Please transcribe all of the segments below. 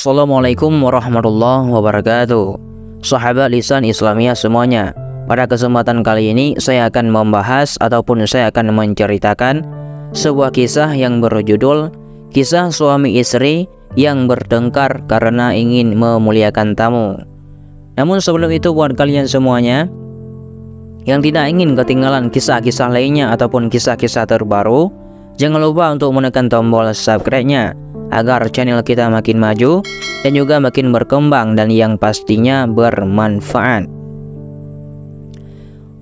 Assalamualaikum warahmatullahi wabarakatuh. Sahabat lisan Islamiyah semuanya, pada kesempatan kali ini saya akan membahas ataupun saya akan menceritakan sebuah kisah yang berjudul kisah suami istri yang bertengkar karena ingin memuliakan tamu. Namun sebelum itu, buat kalian semuanya yang tidak ingin ketinggalan kisah-kisah lainnya ataupun kisah-kisah terbaru, jangan lupa untuk menekan tombol subscribe-nya agar channel kita makin maju dan juga makin berkembang dan yang pastinya bermanfaat.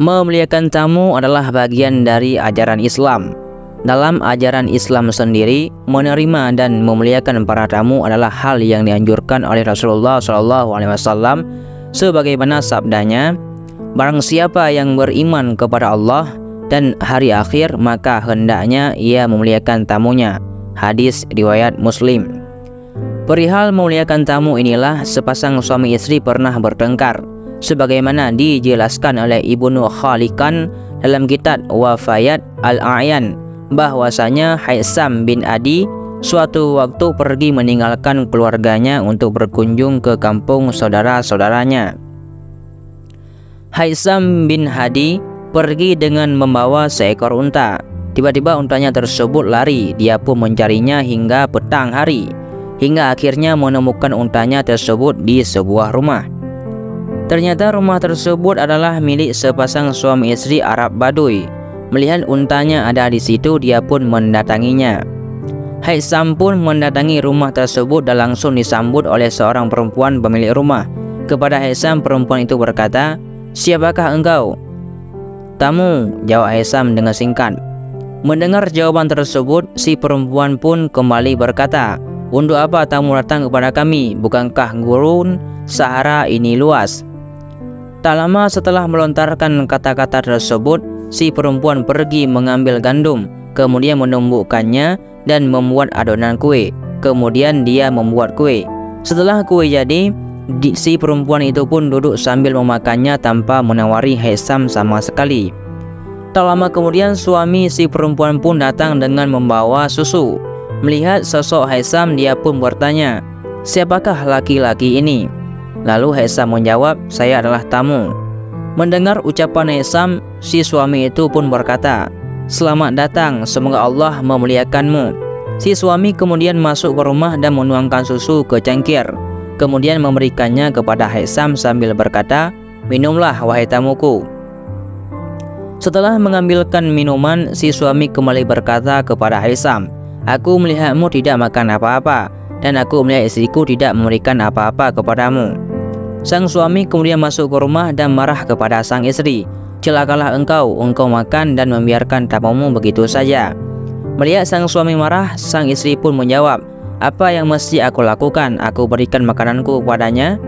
Memuliakan tamu adalah bagian dari ajaran Islam. Dalam ajaran Islam sendiri, menerima dan memuliakan para tamu adalah hal yang dianjurkan oleh Rasulullah SAW, sebagaimana sabdanya, "Barang siapa yang beriman kepada Allah dan hari akhir, maka hendaknya ia memuliakan tamunya." Hadis riwayat Muslim. Perihal memuliakan tamu inilah sepasang suami istri pernah bertengkar, sebagaimana dijelaskan oleh Ibnu Khalikan dalam kitab Wafayat Al-A'yan, bahwasanya Haisam bin Adi suatu waktu pergi meninggalkan keluarganya untuk berkunjung ke kampung saudara-saudaranya. Haisam bin Hadi pergi dengan membawa seekor unta. Tiba-tiba untanya tersebut lari. Dia pun mencarinya hingga petang hari, hingga akhirnya menemukan untanya tersebut di sebuah rumah. Ternyata rumah tersebut adalah milik sepasang suami istri Arab Baduy. Melihat untanya ada di situ, dia pun mendatanginya. Haisam pun mendatangi rumah tersebut dan langsung disambut oleh seorang perempuan pemilik rumah. Kepada Haisam, perempuan itu berkata, "Siapakah engkau?" "Tamu," jawab Haisam dengan singkat. Mendengar jawaban tersebut, si perempuan pun kembali berkata, "Untuk apa tamu datang kepada kami? Bukankah gurun Sahara ini luas?" Tak lama setelah melontarkan kata-kata tersebut, si perempuan pergi mengambil gandum, kemudian menumbukkannya dan membuat adonan kue. Kemudian dia membuat kue. Setelah kue jadi, si perempuan itu pun duduk sambil memakannya tanpa menawari Haisam sama sekali. Tak lama kemudian suami si perempuan pun datang dengan membawa susu. Melihat sosok Haisam, dia pun bertanya, "Siapakah laki-laki ini?" Lalu Haisam menjawab, "Saya adalah tamu." Mendengar ucapan Haisam, si suami itu pun berkata, "Selamat datang, semoga Allah memuliakanmu." Si suami kemudian masuk ke rumah dan menuangkan susu ke cangkir, kemudian memberikannya kepada Haisam sambil berkata, "Minumlah wahai tamuku." Setelah mengambilkan minuman, si suami kembali berkata kepada Haisam, "Aku melihatmu tidak makan apa-apa, dan aku melihat istriku tidak memberikan apa-apa kepadamu." Sang suami kemudian masuk ke rumah dan marah kepada sang istri, "Celakalah engkau makan dan membiarkan tamumu begitu saja." Melihat sang suami marah, sang istri pun menjawab, "Apa yang mesti aku lakukan? Aku berikan makananku kepadanya."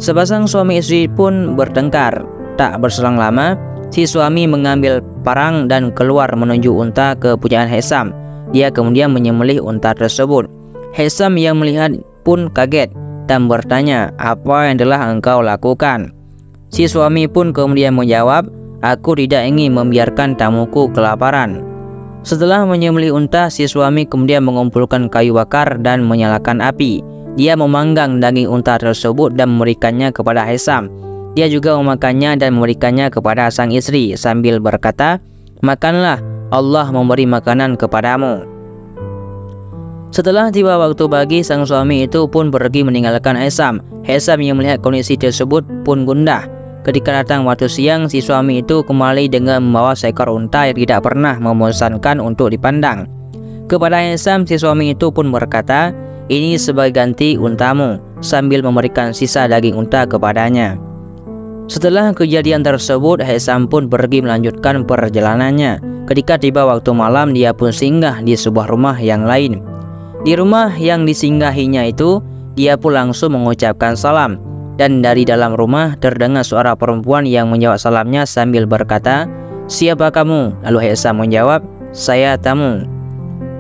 Sepasang suami istri pun bertengkar. Tak berselang lama, si suami mengambil parang dan keluar menuju unta ke pujaan Haisam. Dia kemudian menyembelih unta tersebut. Haisam yang melihat pun kaget dan bertanya, "Apa yang telah engkau lakukan?" Si suami pun kemudian menjawab, "Aku tidak ingin membiarkan tamuku kelaparan." Setelah menyembelih unta, si suami kemudian mengumpulkan kayu bakar dan menyalakan api. Dia memanggang daging unta tersebut dan memberikannya kepada Haisam. Dia juga memakannya dan memberikannya kepada sang istri sambil berkata, "Makanlah, Allah memberi makanan kepadamu." Setelah tiba waktu pagi, sang suami itu pun pergi meninggalkan Haisam. Haisam yang melihat kondisi tersebut pun gundah. Ketika datang waktu siang, si suami itu kembali dengan membawa seekor unta yang tidak pernah memesankan untuk dipandang. Kepada Haisam, si suami itu pun berkata, "Ini sebagai ganti untamu," sambil memberikan sisa daging unta kepadanya. Setelah kejadian tersebut, Haisam pun pergi melanjutkan perjalanannya. Ketika tiba waktu malam, dia pun singgah di sebuah rumah yang lain. Di rumah yang disinggahinya itu, dia pun langsung mengucapkan salam. Dan dari dalam rumah terdengar suara perempuan yang menjawab salamnya sambil berkata, "Siapa kamu?" Lalu Haisam menjawab, "Saya tamu."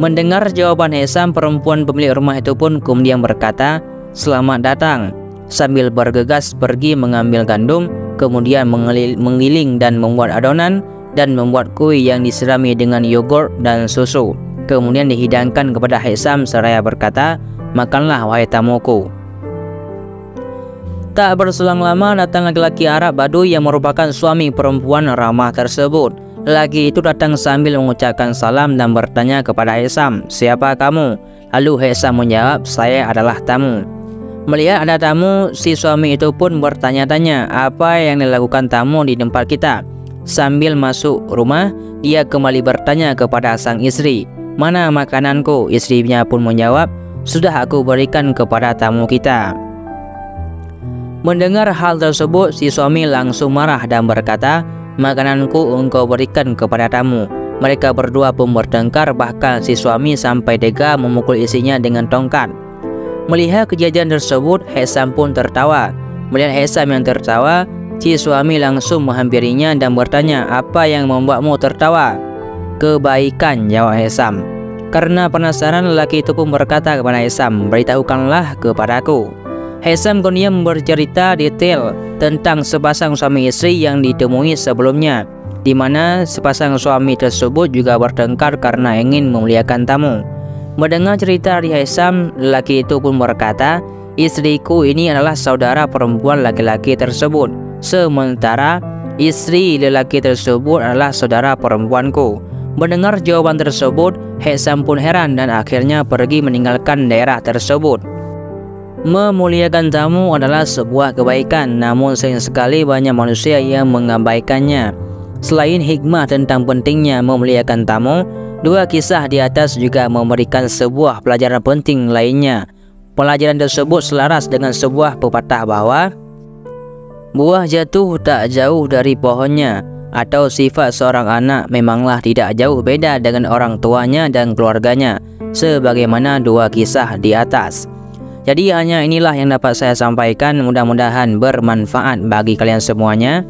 Mendengar jawaban Haisam, perempuan pemilik rumah itu pun kemudian berkata, "Selamat datang," sambil bergegas pergi mengambil gandum, kemudian menggiling dan membuat adonan dan membuat kue yang disirami dengan yogurt dan susu. Kemudian dihidangkan kepada Haisam seraya berkata, makanlah wahai tamuku." Tak berselang lama datang laki-laki Arab Badui yang merupakan suami perempuan ramah tersebut. Lelaki itu datang sambil mengucapkan salam dan bertanya kepada Hisam, "Siapa kamu?" Lalu Hisam menjawab, "Saya adalah tamu." Melihat ada tamu, si suami itu pun bertanya-tanya apa yang dilakukan tamu di tempat kita. Sambil masuk rumah, dia kembali bertanya kepada sang istri, "Mana makananku?" Istrinya pun menjawab, "Sudah aku berikan kepada tamu kita." Mendengar hal tersebut, si suami langsung marah dan berkata, "Makananku engkau berikan kepada tamu." Mereka berdua pun bertengkar, bahkan si suami sampai tega memukul istrinya dengan tongkat. Melihat kejadian tersebut, Hisam pun tertawa. Melihat Hisam yang tertawa, si suami langsung menghampirinya dan bertanya, "Apa yang membuatmu tertawa?" "Kebaikan," jawab Hisam. Karena penasaran, lelaki itu pun berkata kepada Hisam, "Beritahukanlah kepadaku." Hisam kemudian bercerita detail tentang sepasang suami istri yang ditemui sebelumnya, di mana sepasang suami tersebut juga bertengkar karena ingin memuliakan tamu. Mendengar cerita dari Hisam, lelaki itu pun berkata, "Istriku ini adalah saudara perempuan laki-laki tersebut, sementara istri lelaki tersebut adalah saudara perempuanku." Mendengar jawaban tersebut, Hisam pun heran dan akhirnya pergi meninggalkan daerah tersebut. Memuliakan tamu adalah sebuah kebaikan, namun sering sekali banyak manusia yang mengabaikannya. Selain hikmah tentang pentingnya memuliakan tamu, dua kisah di atas juga memberikan sebuah pelajaran penting lainnya. Pelajaran tersebut selaras dengan sebuah pepatah bahwa buah jatuh tak jauh dari pohonnya, atau sifat seorang anak memanglah tidak jauh beda dengan orang tuanya dan keluarganya, sebagaimana dua kisah di atas. Jadi hanya inilah yang dapat saya sampaikan, mudah-mudahan bermanfaat bagi kalian semuanya.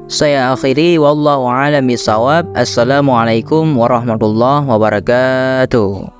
Saya akhiri, wallahu a'lam bishawab. Assalamualaikum warahmatullahi wabarakatuh.